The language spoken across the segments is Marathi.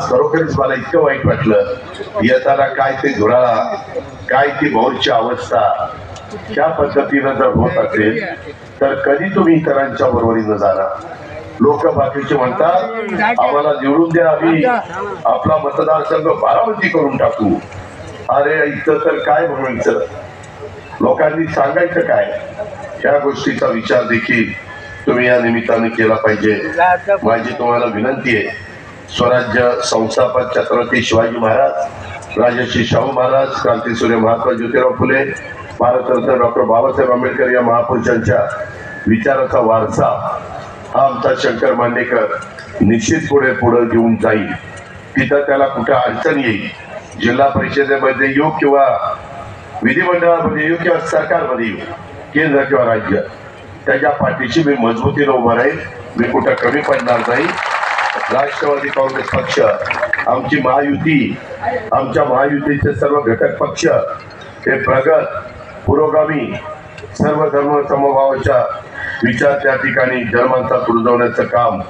खरोखरच मला इतकं वाईट वाटलं. येताना काय ते धुराळा, काय ती भौरची अवस्था, त्या पद्धतीनं जर होत असेल तर कधी तुम्ही इतरांच्या बरोबरीनं जाणार. लोक बाकीचे म्हणतात आम्हाला निवडून द्या, आम्ही आपला मतदारसंघ बारामती करून टाकू. अरे इथं तर काय म्हणायचं, लोकांनी सांगायचं काय. ह्या गोष्टीचा विचार देखील तुम्ही या निमित्ताने केला पाहिजे. माझी तुम्हाला विनंती आहे, स्वराज्य संस्थापक छत्रपती शिवाजी महाराज, राजर्षी शाहू महाराज, क्रांतीसूर्य महात्मा ज्योतिराव फुले, भारतरत्न डॉक्टर बाबासाहेब आंबेडकर या महापुरुषांच्या विचाराचा वारसा हा आमचा शंकर मांडेकर निश्चित पुढे घेऊन जाईल. तिथं त्याला कुठं अडचण येईल, जिल्हा परिषदेमध्ये येऊ किंवा विधिमंडळामध्ये येऊ किंवा सरकारमध्ये येऊ, केंद्र किंवा राज्य, त्याच्या पाठीशी मी मजबूतीने उभा राहील. मी कुठं कमी पडणार नाही. राष्ट्रवादी काँग्रेस पक्ष, आमची महायुती, आमच्या महायुतीचे सर्व घटक पक्ष हे प्रगत, पुरोगामी, सर्व धर्म समभावाच्या विचार त्या ठिकाणी जन्मांचा रुजवण्याचं काम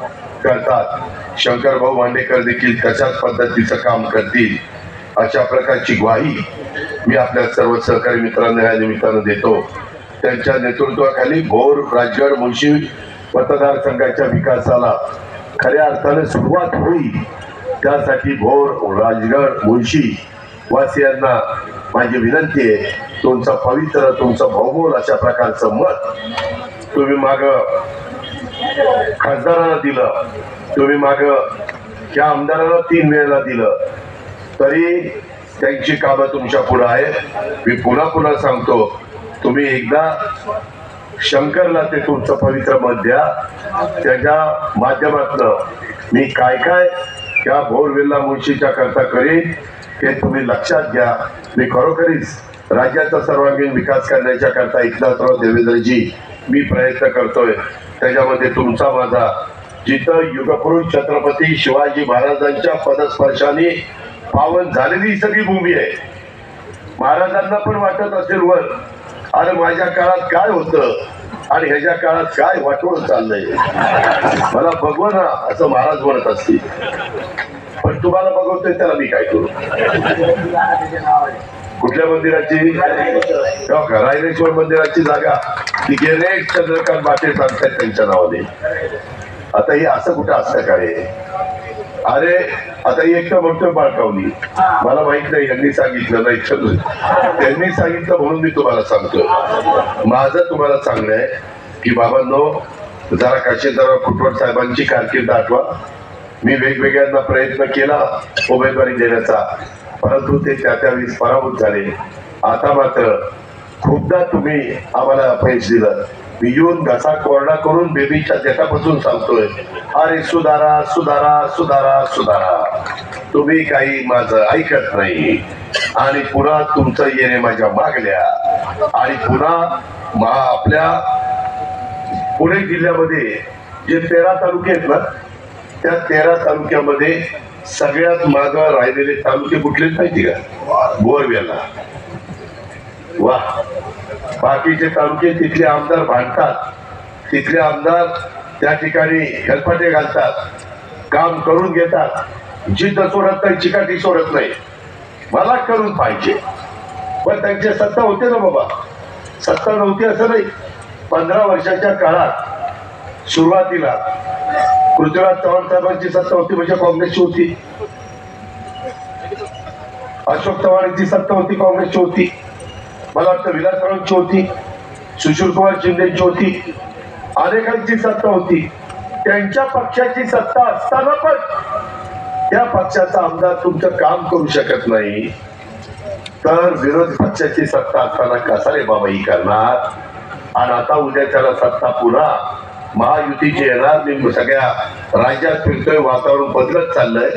करतात. शंकर भाऊ मांडेकर देखील तशाच पद्धतीचं काम करतील, अशा प्रकारची ग्वाही मी आपल्या सर्व सहकारी मित्रांना या निमित्तानं देतो. त्यांच्या नेतृत्वाखाली भोर, राजगड, मुळशी मतदारसंघाच्या विकासाला खऱ्या अर्थाने सुरुवात होईल. त्यासाठी भोर, राजगड, मुळशी वासियांना माझी विनंती आहे, तुमचं पवित्र, तुमचं बहुमोल अशा प्रकारचं मत तुम्ही माग खासदारांना दिलं, तुम्ही माग त्या आमदारांना 3 वेळेला दिलं, तरी त्यांची कामं तुमच्या पुढे आहेत. मी पुन्हा सांगतो, तुम्ही एकदा शंकरला ते तुमचं पवित्र मत द्या. त्याच्या माध्यमातून मी काय त्या भोरवेल्ला मुळशीच्या करता करेन हे तुम्ही लक्षात घ्या. मी खरोखरीच राज्याचा सर्वांगीण विकास करण्याच्या करता एकनाथराव देवेंद्रजी मी प्रयत्न करतोय. त्याच्यामध्ये तुमचा माझा, जिथं युगपुरुष छत्रपती शिवाजी महाराजांच्या पदस्पर्शाने पावन झालेली सगळी भूमी आहे. महाराजांना पण वाटत असेल वर, अरे माझ्या काळात काय होतं आणि ह्याच्या काळात काय वाटवून चाललंय, मला बघव ना असं महाराज म्हणत असतील. पण तुम्हाला बघवतोय त्याला मी काय करू. कुठल्या मंदिराची, रायरेश्वर मंदिराची जागा ती गेले चंद्रकांत बाटे सांगतायत त्यांच्या नावाने. आता हे असं कुठं असतं काय. अरे आता एक तर म्हणतोय बाळकावली, मला माहित नाही यांनी सांगितलं नाही, त्यांनी सांगितलं म्हणून मी तुम्हाला सांगतोय. माझं तुम्हाला सांगणं आहे की बाबांनो, जरा काशीराव खुटवट साहेबांची कारकीर्द आठवा. मी वेगवेगळ्यांना प्रयत्न केला उमेदवारी देण्याचा, परंतु ते त्यावेळेस पराभूत झाले. आता मात्र खूपदा तुम्ही आम्हाला अपयश दिलं. मी येऊन घसा कोरडा करून बेबीच्या देठापासून सांगतोय, अरे सुधारा सुधारा सुधारा सुधारा. तुम्ही काही माझं ऐकत नाही आणि पुन्हा तुमचं येणे माझ्या मागल्या. आणि पुन्हा आपल्या पुणे जिल्ह्यामध्ये जे 13 तालुके आहेत ना, त्या 13 तालुक्यामध्ये सगळ्यात माग राहिलेले तालुके कुठलेच माहिती का? बोरवेला. वा, बाकीचे तालुके तिथले आमदार भांडतात, तिथले आमदार त्या ठिकाणी हेलपाटे घालतात, काम करून घेतात, जिद्द सोडत नाही, चिकाटी सोडत नाही. मला करून पाहिजे, पण त्यांची सत्ता होते ना बाबा. सत्ता नव्हती असं नाही. 15 वर्षाच्या काळात सुरुवातीला पृथ्वीराज चव्हाण साहेबांची सत्ता होती, म्हणजे काँग्रेसची होती. अशोक चव्हाणांची सत्ता होती, काँग्रेसची होती. मला वाटतं विलासरावांची होती, सुशीलकुमार शिंदेची होती, अनेकांची सत्ता होती. त्यांच्या पक्षाची सत्ता असताना पण त्या पक्षाचा आमदार तुमचं काम करू शकत नाही, तर विरोधी पक्षाची सत्ता असताना कसा रे बाबा ही करणार. आणि आता उद्या त्याला सत्ता पुन्हा महायुतीची येणार. मी सगळ्या राज्यात फिरतोय, वातावरण बदलत चाललंय.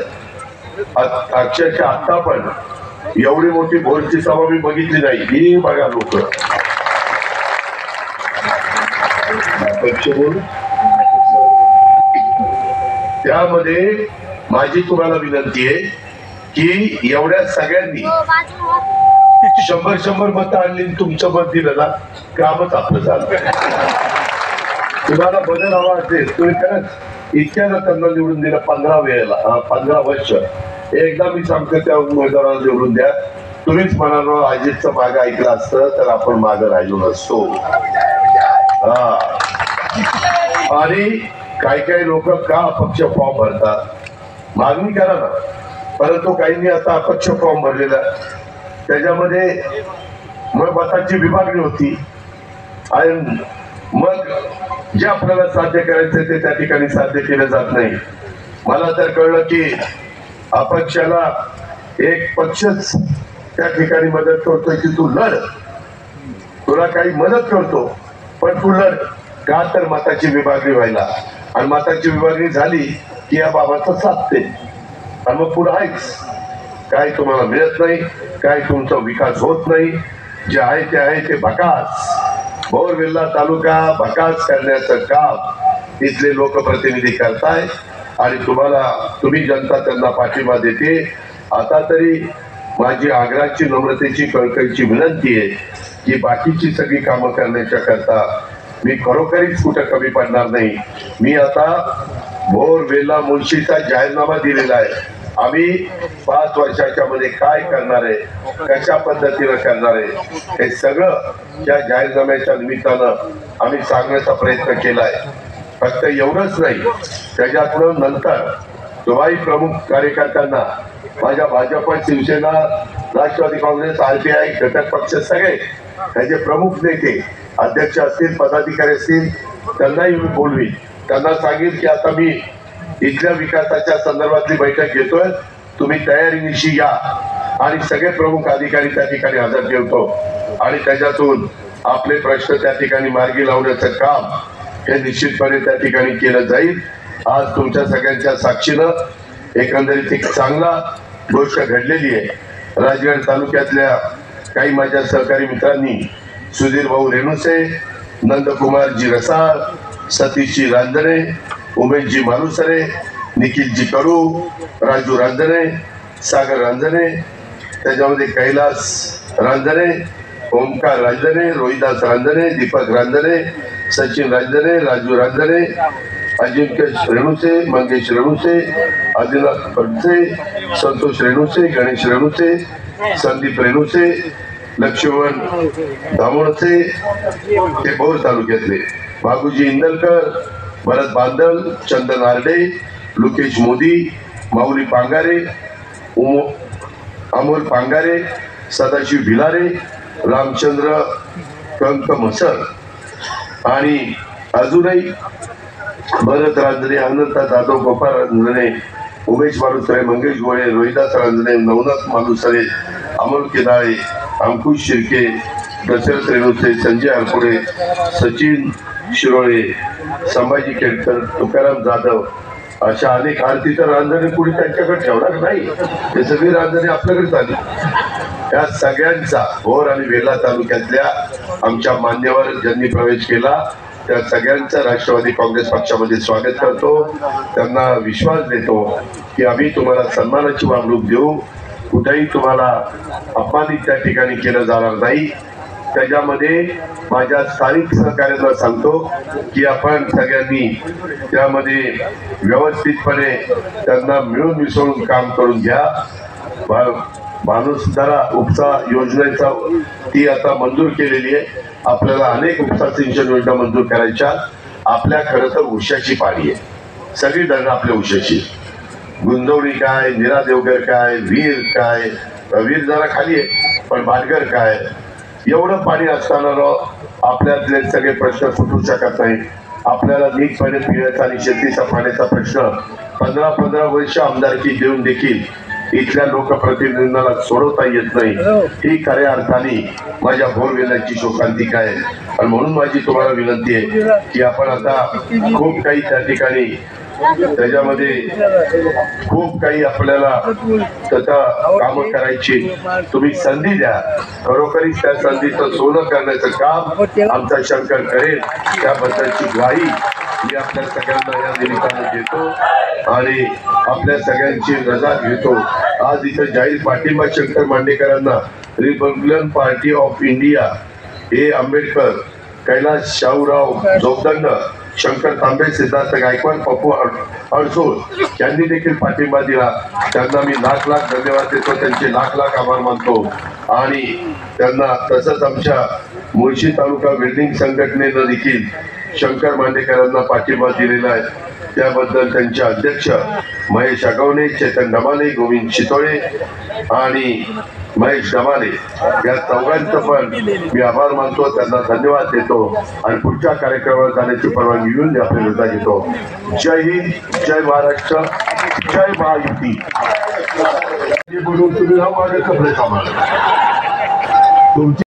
अक्षरशः आता पण एवढी मोठी भोरची सभा मी बघितली नाही. ही बघा लोक त्यामध्ये माझी तुम्हाला विनंती आहे की एवढ्या सगळ्यांनी 100 मतं आणली, तुमचं मत दिलं ना, कामच आपलं झालं. तुम्हाला बदल हवा असेल तुम्ही खरंच इतक्याला त्यांना निवडून दिलं 15 वेळेला, 15 वर्ष. एकदा मी सांगतो त्या उमेदवाराला निवडून द्या. तुम्हीच म्हणालो अजितचं मागं ऐकलं असतं तर आपण मागं राहिलो नसतो. हा, आणि काही लोक का अपक्ष फॉर्म भरतात, मागणी करा ना. परंतु काहींनी आता अपक्ष फॉर्म भरलेला, त्याच्यामध्ये मग मताची विभागणी होती आणि मग जे आपल्याला साध्य करायचं ते त्या ठिकाणी साध्य केलं जात नाही. मला तर कळलं की अपक्षाला एक पक्षच त्या ठिकाणी मदत करतोय की तू लढ, तुला काही मदत करतो पण तू लढ. का तर मताची विभागणी व्हायला, आणि मताची विभागणी झाली की या बाबाचं साधते आणि मग पुढे आहेच. काय तुम्हाला मिळत नाही, काय तुमचा विकास होत नाही. जे आहे ते भकास. बोरवेल्ला तालुका भकास करण्याचं काम इथले लोकप्रतिनिधी करताय आणि तुम्ही जनता त्यांना पाठिंबा देते. आता तरी माझी आग्रहाची, नम्रतेची, कळकळीची विनंती आहे की बाकीची सगळी कामं करण्याच्या करता मी खरोखरीच कुठं कमी पडणार नाही. मी आता बोरवेल्ला मुळशीचा जाहीरनामा दिलेला आहे. आम्ही 5 वर्षाच्या मध्ये काय करणार आहे, कशा पद्धतीनं करणार आहे, हे सगळं त्या जाहीरनाम्याच्या निमित्तानं आम्ही सांगण्याचा प्रयत्न केलाय. फक्त एवढंच नाही, त्याच्यातनं नंतर दोघाही प्रमुख कार्यकर्त्यांना माझ्या भाजप, शिवसेना, राष्ट्रवादी काँग्रेस, RPI घटक पक्ष सगळे त्याचे प्रमुख नेते, अध्यक्ष असतील, पदाधिकारी असतील, त्यांनाही मी बोलवी. त्यांना सांगेल की आता मी इथल्या विकासाच्या संदर्भातली बैठक घेतोय, तुम्ही तयारीनिशी या आणि सगळे प्रमुख अधिकारी त्या ठिकाणी हजर ठेवतो आणि त्याच्यातून आपले प्रश्न त्या ठिकाणी मार्गी लावण्याचं काम हे निश्चितपणे त्या ठिकाणी केलं जाईल. आज तुमच्या सगळ्यांच्या साक्षीनं एकंदरीत एक चांगला गोष्ट घडलेली आहे. राजगड तालुक्यातल्या काही माझ्या सहकारी मित्रांनी सुधीर भाऊ रेणुसे, नंदकुमारजी रसाळ, सतीशजी रांजणे, उमेशजी मालुसरे, निखिलजी कडू, राजू रांजणे, सागर रांजणे, त्याच्यामध्ये कैलास रांजणे, ओमकार रांजणे, रोहिदास रांजणे, दीपक रांजणे, सचिन रांजणे, राजू रांजणे, अजिंक्य रेणुसे, मंगेश रेणुसे, आदिनाथ फडसे, संतोष रेणुसे, गणेश रेणुसे, संदीप रेणुसे, लक्ष्मण धामोणसे, ते भोर तालुक्यातले, भागुजी इंदलकर, भरत बांदल, चंदन आरडे, लुकेश मोदी, माऊली पांगारे, अमोल पांगारे, सदाशिव भिलारे, रामचंद्र कंक मसर आणि अजूनही भरत रांजणे, अनंता जाधव, गोपाळ रांजणे, उमेश मालुसरे, मंगेश गोळे, रोहिदास रांजणे, नवनाथ मालुसरे, अमोल केदाळे, अंकुश शिर्के, दशरथ रेणुसे, संजय आरपुडे, सचिन शिरोळे, संभाजी केळकर, तुकाराम जाधव, अशा अनेक. आरती तर रांजणे कुणी त्यांच्याकडे ठेवणार नाही, हे सगळी रांजणे आपल्याकडे आली. या सगळ्यांचा भोर आणि वेल्हा तालुक्यातल्या आमच्या मान्यवर ज्यांनी प्रवेश केला त्या सगळ्यांचं राष्ट्रवादी काँग्रेस पक्षामध्ये स्वागत करतो. त्यांना विश्वास देतो की आम्ही तुम्हाला सन्मानाची वागणूक देऊ, कुठेही तुम्हाला अपमानित त्या ठिकाणी केलं जाणार नाही. त्याच्यामध्ये माझ्या स्थानिक सहकार्यांना सांगतो की आपण सगळ्यांनी त्यामध्ये व्यवस्थितपणे त्यांना मिळून मिसळून काम करून घ्या. भानुसधारा उपसा योजनेचा ती आता मंजूर केलेली आहे. आपल्याला अनेक उपसा सिंचन योजना मंजूर करायच्या. आपल्या खरं तर उशाची पाणी आहे, सगळी धरणं आपल्या उशाची. गुंजवणी काय, निरा देवघर काय, वीर काय, वीर जरा खाली आहे पण भाटघर काय, एवढं पाणी असताना आपल्यातले सगळे प्रश्न सुटू शकत नाही. आपल्याला नीटपणे पिण्याचा आणि शेतीचा पाण्याचा प्रश्न 15 वर्ष आमदारकी देऊन देखील इथल्या लोकप्रतिनिधींना सोडवता येत नाही. ही खऱ्या अर्थाने माझ्या भोरवेल्ल्याची शोकांतिका आहे. आणि म्हणून माझी तुम्हाला विनंती आहे की आपण आता खूप काही त्या ठिकाणी त्याच्यामध्ये खूप काही आपल्याला त्याचा कामं करायची. तुम्ही संधी द्या, खरोखरीच त्या संधीचं सोनं करण्याचं काम आमचा शंकर करेल. त्याबद्दलची ग्वाही मी आपल्या सगळ्यांना या निमित्तानं देतो आणि आपल्या सगळ्यांची रजा घेतो. आज इथं जाहीर पाठिंबा शंकर मांडेकरांना, Republican Party of India, A Ambedkar, Kailas Shahurao Jogdand, Shankar Tambe, Siddharth Gaikwad, Pappu Adsul यांनी देखील पाठिंबा दिला. त्यांना मी लाख लाख धन्यवाद देतो, त्यांचे लाख लाख आभार मानतो. आणि त्यांना तसंच आमच्या मुळशी तालुका वेल्डिंग संघटनेनं देखील शंकर मांडेकरांना पाठिंबा दिलेला आहे. त्याबद्दल त्यांचे अध्यक्ष महेश अगवणे, चेतन डमाले, गोविंद शितोळे आणि महेश डमाले या चौघांचं पण मी आभार मानतो, त्यांना धन्यवाद देतो आणि पुढच्या कार्यक्रमावर जाण्याची परवानगी घेऊन आपली रजा घेतो. जय हिंद, जय महाराष्ट्र, जय महायुती. बोलून तुम्ही हा माझे कपडे सांभाळा. तुमची